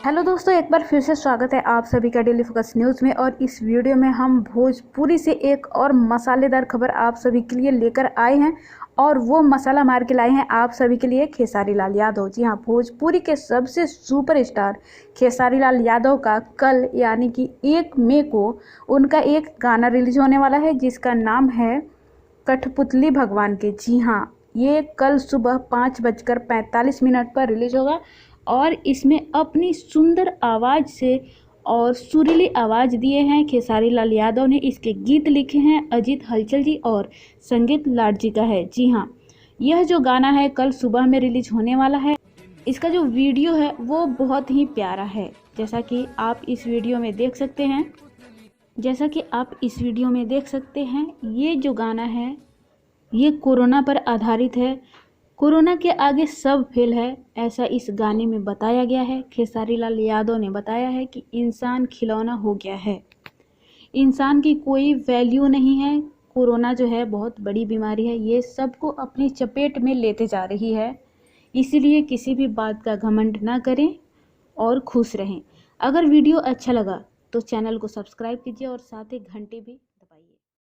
Hello दोस्तों, एक बार फिर से स्वागत है आप सभी का डेली फोकस न्यूज़ में। और इस वीडियो में हम भोजपुरी से एक और मसालेदार खबर आप सभी के लिए लेकर आए हैं और वो मसाला मार के लाए हैं आप सभी के लिए खेसारी लाल यादव। जी हाँ, भोजपुरी के सबसे सुपरस्टार खेसारी लाल यादव का कल यानी कि 1 मई को उनका एक गाना रिलीज होने वाला है जिसका नाम है कठपुतली भगवान के। जी हाँ, ये कल सुबह 5:45 पर रिलीज होगा और इसमें अपनी सुंदर आवाज़ से और सुरीली आवाज़ दिए हैं खेसारी लाल यादव ने। इसके गीत लिखे हैं अजीत हलचल जी और संगीत लाड जी का है। जी हाँ, यह जो गाना है कल सुबह में रिलीज होने वाला है। इसका जो वीडियो है वो बहुत ही प्यारा है, जैसा कि आप इस वीडियो में देख सकते हैं। ये जो गाना है ये कोरोना पर आधारित है। कोरोना के आगे सब फेल है, ऐसा इस गाने में बताया गया है। खेसारी लाल यादव ने बताया है कि इंसान खिलौना हो गया है, इंसान की कोई वैल्यू नहीं है। कोरोना जो है बहुत बड़ी बीमारी है, ये सबको अपनी चपेट में लेते जा रही है। इसीलिए किसी भी बात का घमंड ना करें और खुश रहें। अगर वीडियो अच्छा लगा तो चैनल को सब्सक्राइब कीजिए और साथ ही घंटी भी